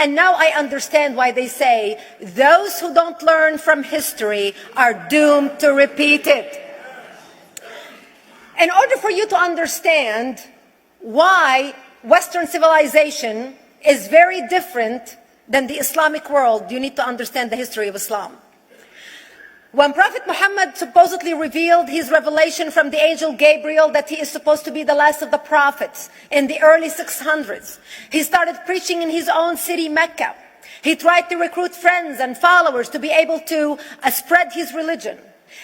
And now I understand why they say those who don't learn from history are doomed to repeat it. In order for you to understand why Western civilization is very different than the Islamic world, you need to understand the history of Islam. When Prophet Muhammad supposedly revealed his revelation from the angel Gabriel that he is supposed to be the last of the prophets in the early 600s, he started preaching in his own city, Mecca. He tried to recruit friends and followers to be able to spread his religion.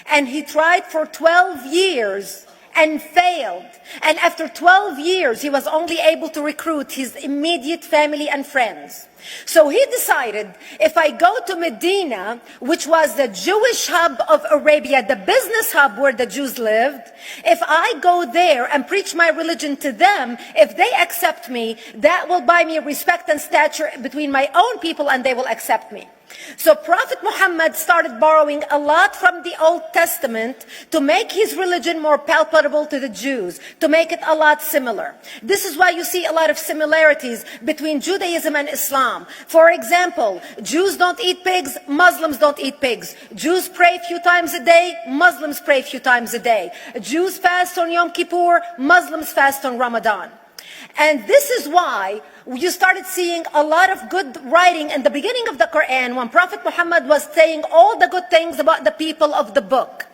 And he tried for 12 years and failed. And after 12 years, he was only able to recruit his immediate family and friends. So he decided, if I go to Medina, which was the Jewish hub of Arabia, the business hub where the Jews lived, if I go there and preach my religion to them, if they accept me, that will buy me respect and stature between my own people, and they will accept me. So Prophet Muhammad started borrowing a lot from the Old Testament to make his religion more palpable to the Jews, to make it a lot similar. This is why you see a lot of similarities between Judaism and Islam. For example, Jews don't eat pigs, Muslims don't eat pigs. Jews pray a few times a day, Muslims pray a few times a day. Jews fast on Yom Kippur, Muslims fast on Ramadan. And this is why you started seeing a lot of good writing in the beginning of the Quran when Prophet Muhammad was saying all the good things about the people of the book.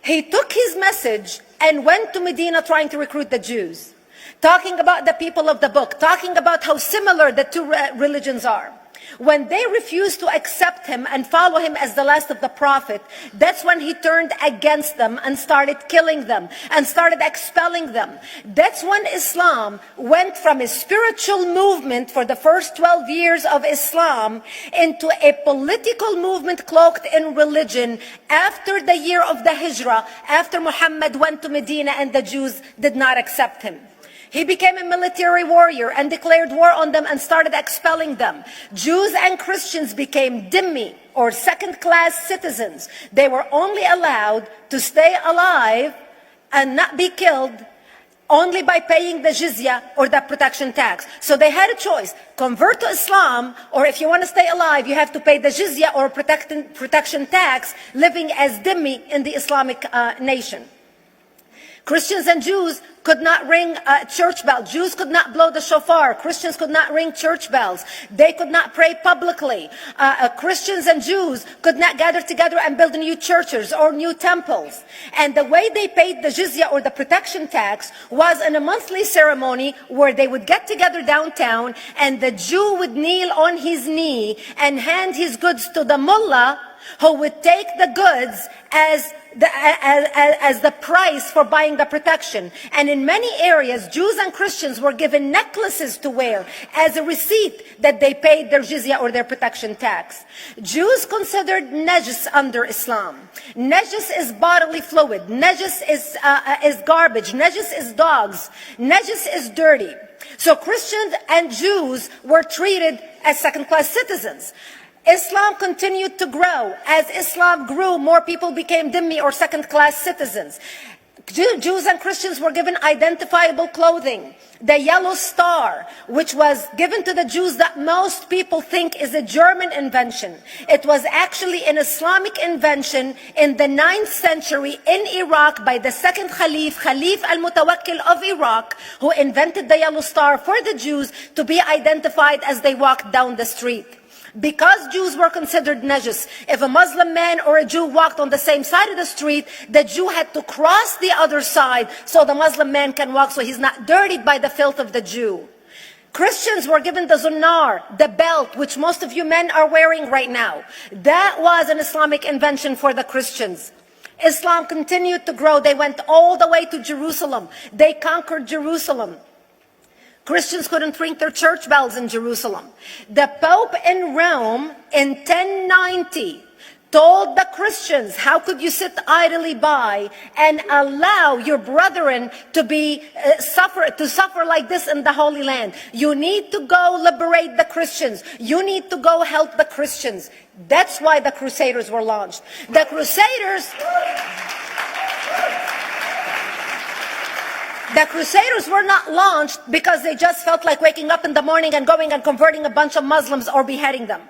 He took his message and went to Medina trying to recruit the Jews, talking about the people of the book, talking about how similar the two religions are. When they refused to accept him and follow him as the last of the prophet, that's when he turned against them and started killing them and started expelling them. That's when Islam went from a spiritual movement for the first 12 years of Islam into a political movement cloaked in religion after the year of the Hijrah, after Muhammad went to Medina and the Jews did not accept him. He became a military warrior and declared war on them and started expelling them. Jews and Christians became dhimmi, or second-class citizens. They were only allowed to stay alive and not be killed only by paying the jizya, or the protection tax. So they had a choice: convert to Islam, or if you want to stay alive, you have to pay the jizya or protection tax, living as dhimmi in the Islamic nation. Christians and Jews could not ring church bells. Jews could not blow the shofar. Christians could not ring church bells. They could not pray publicly. Christians and Jews could not gather together and build new churches or new temples. And the way they paid the jizya, or the protection tax, was in a monthly ceremony where they would get together downtown and the Jew would kneel on his knee and hand his goods to the mullah, who would take the goods as the price for buying the protection. And in many areas, Jews and Christians were given necklaces to wear as a receipt that they paid their jizya, or their protection tax. Jews considered najis under Islam. Najis is bodily fluid. Najis is garbage. Najis is dogs. Najis is dirty. So Christians and Jews were treated as second-class citizens. Islam continued to grow. As Islam grew, more people became dhimmi, or second-class citizens. Jews and Christians were given identifiable clothing. The yellow star, which was given to the Jews, that most people think is a German invention. It was actually an Islamic invention in the 9th century in Iraq by the second Khalif al-Mutawakkil of Iraq, who invented the yellow star for the Jews to be identified as they walked down the street. Because Jews were considered najis, if a Muslim man or a Jew walked on the same side of the street, the Jew had to cross the other side so the Muslim man can walk, so he's not dirtied by the filth of the Jew. Christians were given the zunnar, the belt, which most of you men are wearing right now. That was an Islamic invention for the Christians. Islam continued to grow. They went all the way to Jerusalem. They conquered Jerusalem. Christians couldn't ring their church bells in Jerusalem. The Pope in Rome in 1090 told the Christians, how could you sit idly by and allow your brethren to suffer like this in the Holy Land? You need to go liberate the Christians. You need to go help the Christians. That's why the Crusaders were launched. The Crusaders... The Crusaders were not launched because they just felt like waking up in the morning and going and converting a bunch of Muslims or beheading them.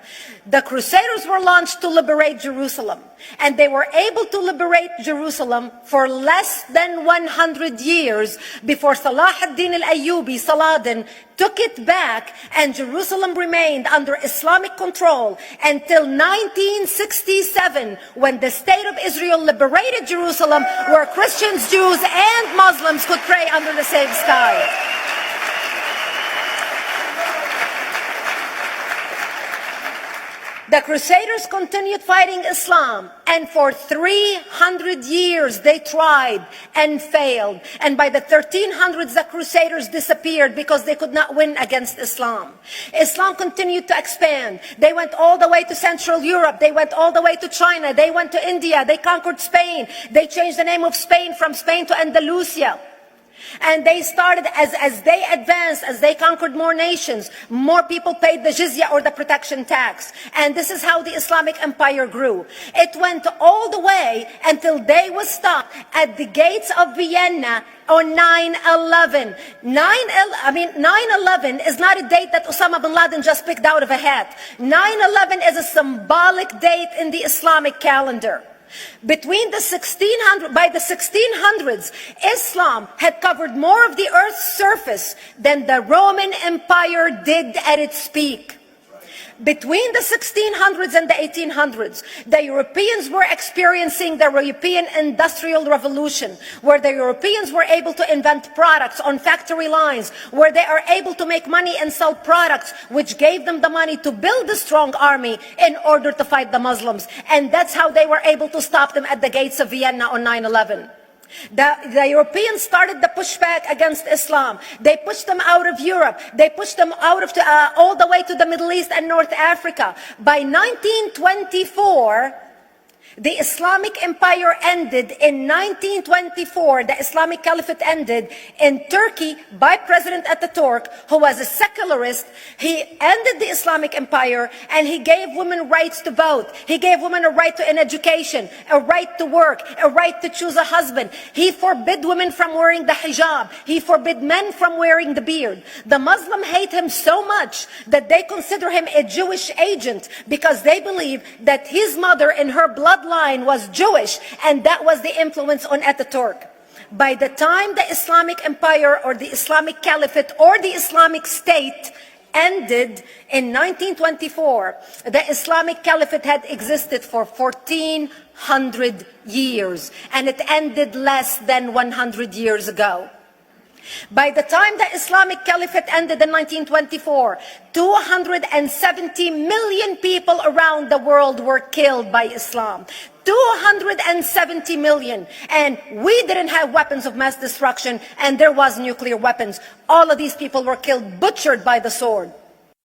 The Crusaders were launched to liberate Jerusalem. And they were able to liberate Jerusalem for less than 100 years before Salah ad-Din al-Ayyubi, Saladin, took it back, and Jerusalem remained under Islamic control until 1967, when the State of Israel liberated Jerusalem, where Christians, Jews, and Muslims could pray under the same sky. The Crusaders continued fighting Islam, and for 300 years they tried and failed. And by the 1300s, the Crusaders disappeared because they could not win against Islam. Islam continued to expand. They went all the way to Central Europe. They went all the way to China. They went to India. They conquered Spain. They changed the name of Spain from Spain to Andalusia. And they started, as they advanced, as they conquered more nations, more people paid the jizya, or the protection tax. And this is how the Islamic Empire grew. It went all the way until they was stopped at the gates of Vienna on 9/11. 9/11 is not a date that Osama bin Laden just picked out of a hat. 9/11 is a symbolic date in the Islamic calendar. Between the 1600s, Islam had covered more of the earth's surface than the Roman Empire did at its peak. Between the 1600s and the 1800s, the Europeans were experiencing the European Industrial Revolution, where the Europeans were able to invent products on factory lines, where they are able to make money and sell products, which gave them the money to build a strong army in order to fight the Muslims. And that's how they were able to stop them at the gates of Vienna on 9/11. The Europeans started the pushback against Islam. They pushed them out of Europe. They pushed them out of all the way to the Middle East and North Africa. By 1924, the Islamic Empire ended. In 1924, the Islamic Caliphate ended in Turkey by President Ataturk, who was a secularist. He ended the Islamic Empire, and he gave women rights to vote. He gave women a right to an education, a right to work, a right to choose a husband. He forbid women from wearing the hijab. He forbid men from wearing the beard. The Muslims hate him so much that they consider him a Jewish agent, because they believe that his mother in her bloodline was Jewish, and that was the influence on Ataturk. By the time the Islamic Empire, or the Islamic Caliphate, or the Islamic State ended in 1924, the Islamic Caliphate had existed for 1400 years, and it ended less than 100 years ago. By the time the Islamic Caliphate ended in 1924, 270 million people around the world were killed by Islam. 270 million. And we didn't have weapons of mass destruction, and there was nuclear weapons. All of these people were killed, butchered by the sword.